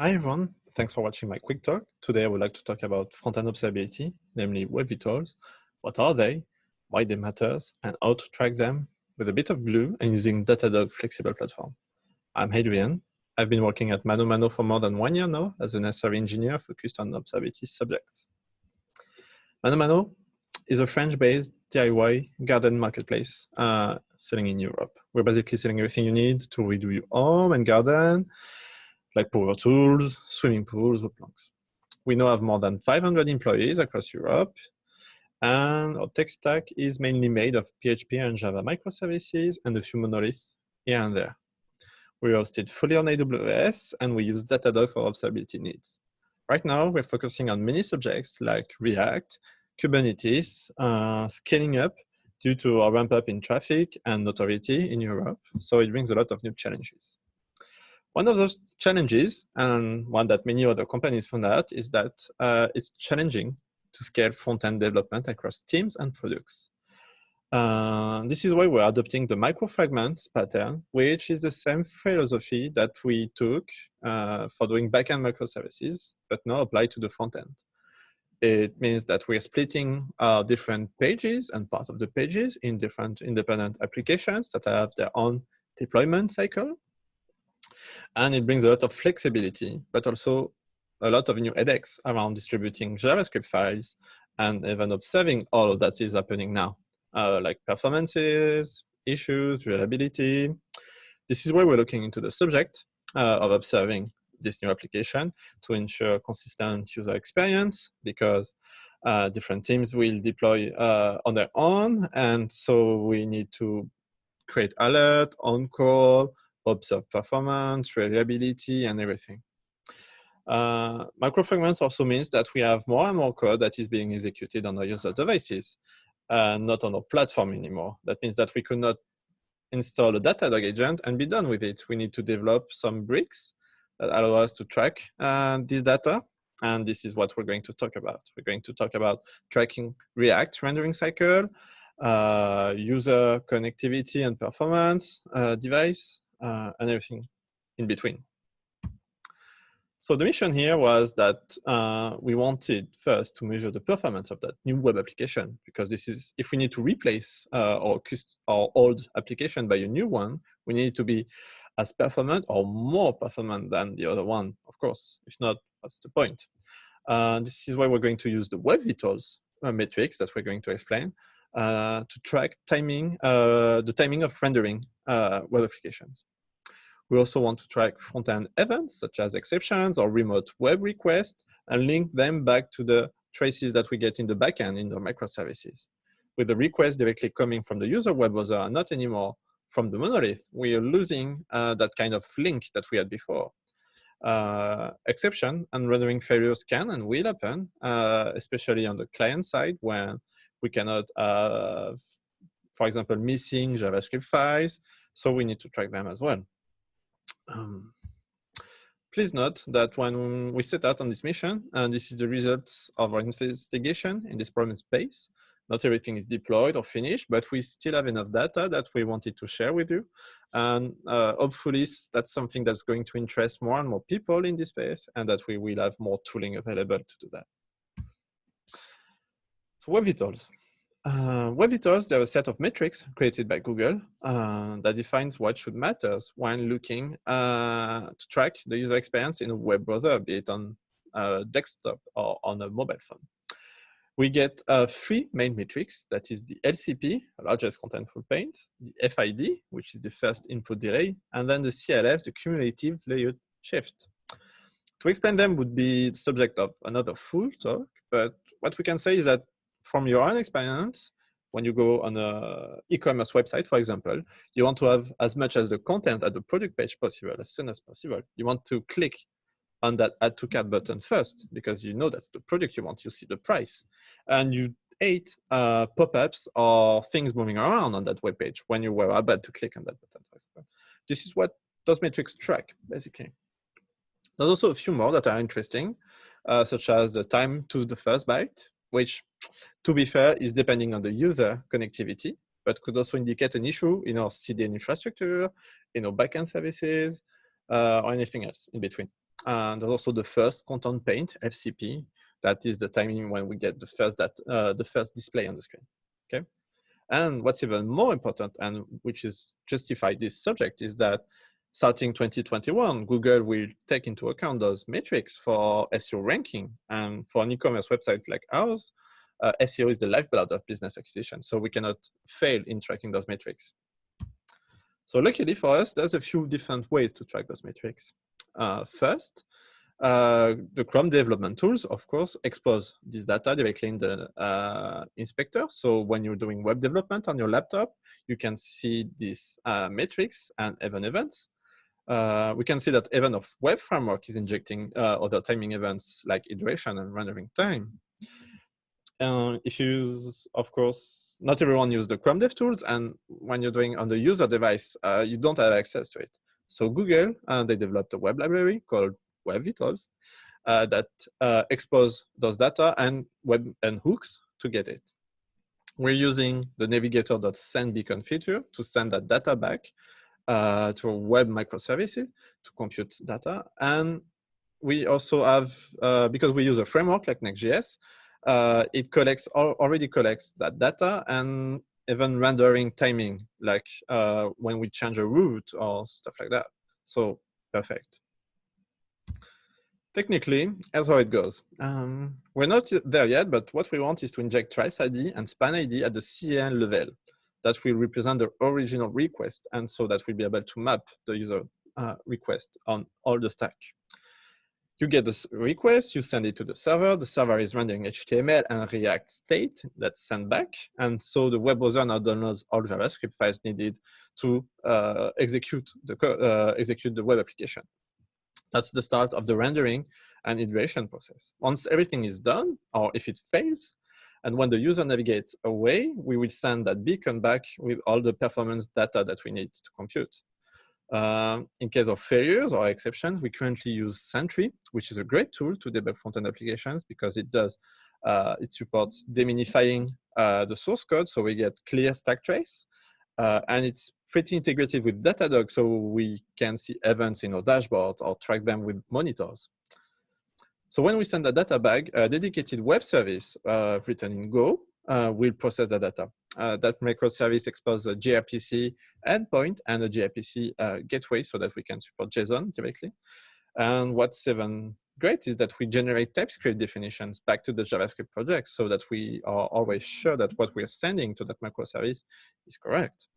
Hi everyone, thanks for watching my quick talk. Today I would like to talk about front-end observability, namely web vitals. What are they, why they matter, and how to track them with a bit of glue and using Datadog flexible platform. I'm Adrien. I've been working at ManoMano for more than 1 year now as an SRE engineer focused on observability subjects. ManoMano is a French-based DIY garden marketplace selling in Europe. We're basically selling everything you need to redo your home and garden, like power tools, swimming pools, or plants. We now have more than 500 employees across Europe, and our tech stack is mainly made of PHP and Java microservices and a few monoliths here and there. We are hosted fully on AWS, and we use Datadog for observability needs. Right now, we're focusing on many subjects like React, Kubernetes, scaling up due to our ramp up in traffic and notoriety in Europe. So it brings a lot of new challenges. One of those challenges, and one that many other companies found out, is that it's challenging to scale front-end development across teams and products. This is why we're adopting the microfragments pattern, which is the same philosophy that we took for doing backend microservices, but now applied to the front-end. It means that we're splitting different pages and parts of the pages in different independent applications that have their own deployment cycle. And it brings a lot of flexibility, but also a lot of new headaches around distributing JavaScript files and even observing all of that is happening now, like performances, issues, reliability. This is why we're looking into the subject of observing this new application to ensure consistent user experience, because different teams will deploy on their own. And so we need to create alert, on-call, observe performance, reliability, and everything. Microfragments also means that we have more and more code that is being executed on our user devices, not on our platform anymore. That means that we could not install a Datadog agent and be done with it. We need to develop some bricks that allow us to track this data. And this is what we're going to talk about. We're going to talk about tracking React rendering cycle, user connectivity and performance, device, and everything in between. So the mission here was that we wanted first to measure the performance of that new web application, because this is, if we need to replace our old application by a new one, we need to be as performant or more performant than the other one, of course. If not, what's the point? This is why we're going to use the web vitals metrics that we're going to explain to track timing, the timing of rendering web applications. We also want to track front-end events, such as exceptions or remote web requests, and link them back to the traces that we get in the backend in the microservices. With the request directly coming from the user web browser and not anymore from the monolith, we are losing that kind of link that we had before. Exception and rendering failures can and will happen, especially on the client side when we cannot have, for example, missing JavaScript files, so we need to track them as well. Please note that when we set out on this mission, and this is the results of our investigation in this problem space, not everything is deployed or finished, but we still have enough data that we wanted to share with you. And hopefully that's something that's going to interest more and more people in this space, and that we will have more tooling available to do that. So web vitals. Web vitals, they're a set of metrics created by Google that defines what should matter when looking to track the user experience in a web browser, be it on a desktop or on a mobile phone. We get 3 main metrics. That is the LCP, largest contentful paint, the FID, which is the first input delay, and then the CLS, the cumulative layout shift. To explain them would be the subject of another full talk, but what we can say is that from your own experience, when you go on an e-commerce website, for example, you want to have as much as the content at the product page possible, as soon as possible. You want to click on that add to cart button first, because you know that's the product you want, you see the price. And you hate pop-ups or things moving around on that web page when you were about to click on that button, for example. This is what those metrics track, basically. There's also a few more that are interesting, such as the time to the first byte, which, to be fair, is depending on the user connectivity, but could also indicate an issue in our CDN infrastructure, in our backend services, or anything else in between. And there's also the first content paint, FCP. That is the timing when we get the first display on the screen. Okay. And what's even more important, and which is justify this subject, is that starting 2021, Google will take into account those metrics for SEO ranking. And for an e-commerce website like ours, SEO is the lifeblood of business acquisition. So we cannot fail in tracking those metrics. So luckily for us, there's a few different ways to track those metrics. First, the Chrome development tools, of course, expose this data directly in the inspector. So when you're doing web development on your laptop, you can see these metrics and events. We can see that even of web framework is injecting other timing events like iteration and rendering time. If you use, of course, not everyone use the Chrome Dev tools, and when you're doing on the user device, you don't have access to it. So Google, they developed a web library called WebVitals that expose those data and web and hooks to get it. We're using the navigator.sendBeacon feature to send that data back to a web microservices to compute data. And we also have, because we use a framework like Next.js, it already collects that data and even rendering timing, like when we change a route or stuff like that. So perfect. Technically, here's how it goes. We're not there yet, but what we want is to inject trace ID and span ID at the CAN level. That will represent the original request, and so that we'll be able to map the user request on all the stack. You get this request, you send it to the server is rendering HTML and React state that's sent back, and so the web browser now downloads all JavaScript files needed to execute the web application. That's the start of the rendering and iteration process. Once everything is done, or if it fails, and when the user navigates away, we will send that beacon back with all the performance data that we need to compute. In case of failures or exceptions, we currently use Sentry, which is a great tool to debug front-end applications because it supports deminifying the source code, so we get clear stack trace. And it's pretty integrated with Datadog, so we can see events in our dashboards or track them with monitors. So when we send the data back, a dedicated web service written in Go will process the data. That microservice exposes a gRPC endpoint and a gRPC gateway so that we can support JSON directly. And what's even great is that we generate TypeScript definitions back to the JavaScript project so that we are always sure that what we're sending to that microservice is correct.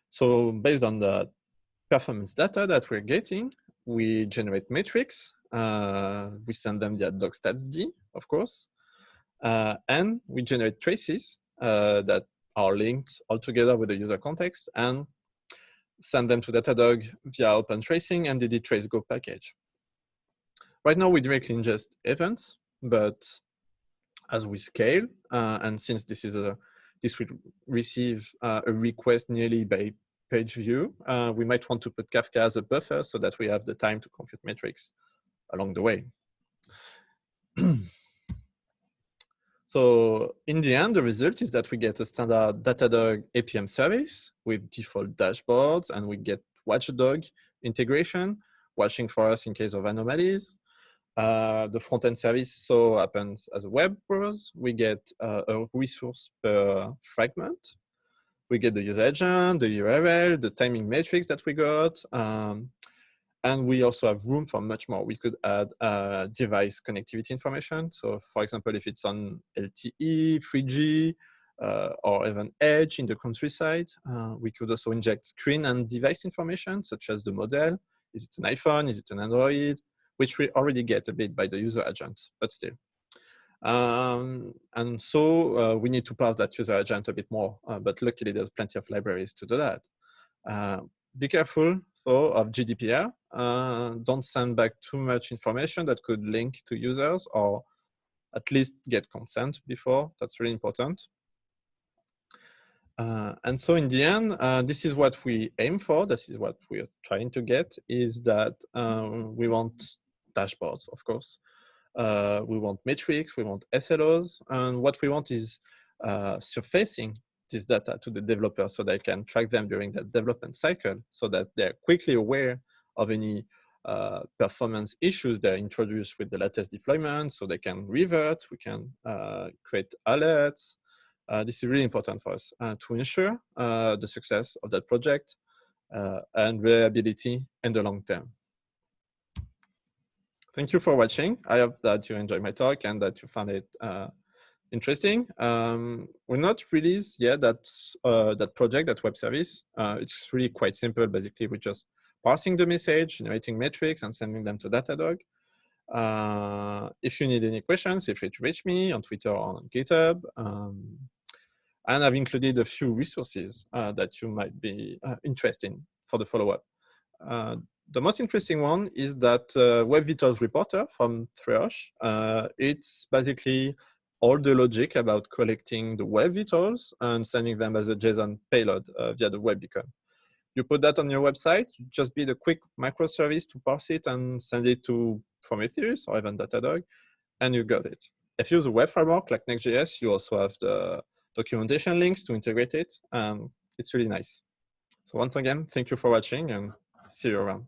So based on the performance data that we're getting, we generate metrics. We send them via docstatsd, of course. And we generate traces that are linked all together with the user context and send them to Datadog via open tracing and the traceGo package. Right now, we directly ingest events, but as we scale, and since this will receive a request nearly by page view, we might want to put Kafka as a buffer so that we have the time to compute metrics along the way. So in the end, the result is that we get a standard Datadog APM service with default dashboards, and we get Watchdog integration, watching for us in case of anomalies. The front-end service so happens as a web browser. We get a resource per fragment. We get the user agent, the URL, the timing metrics that we got. And we also have room for much more. We could add device connectivity information. So for example, if it's on LTE, 3G, or even edge in the countryside, we could also inject screen and device information, such as the model. Is it an iPhone? Is it an Android? Which we already get a bit by the user agent, but still. And so we need to parse that user agent a bit more, but luckily there's plenty of libraries to do that. Be careful though of GDPR. Don't send back too much information that could link to users, or at least get consent before. That's really important. And so in the end, this is what we aim for. This is what we are trying to get, is that we want dashboards, of course. We want metrics, we want SLOs, and what we want is surfacing this data to the developers so they can track them during the development cycle, so that they're quickly aware of any performance issues that are introduced with the latest deployment, so they can revert, we can create alerts. This is really important for us to ensure the success of that project and reliability in the long term. Thank you for watching. I hope that you enjoyed my talk and that you found it interesting. We're not released yet that project, that web service. It's really quite simple. Basically, we're just parsing the message, generating metrics, and sending them to Datadog. If you need any questions, feel free to reach me on Twitter or on GitHub. And I've included a few resources that you might be interested in for the follow-up. The most interesting one is that Web Vitals reporter from Thrush. It's basically all the logic about collecting the Web Vitals and sending them as a JSON payload via the web beacon. You put that on your website, you just build a quick microservice to parse it and send it to Prometheus or even Datadog, and you got it. If you use a web framework like Next.js, you also have the documentation links to integrate it, and it's really nice. So once again, thank you for watching and see you around.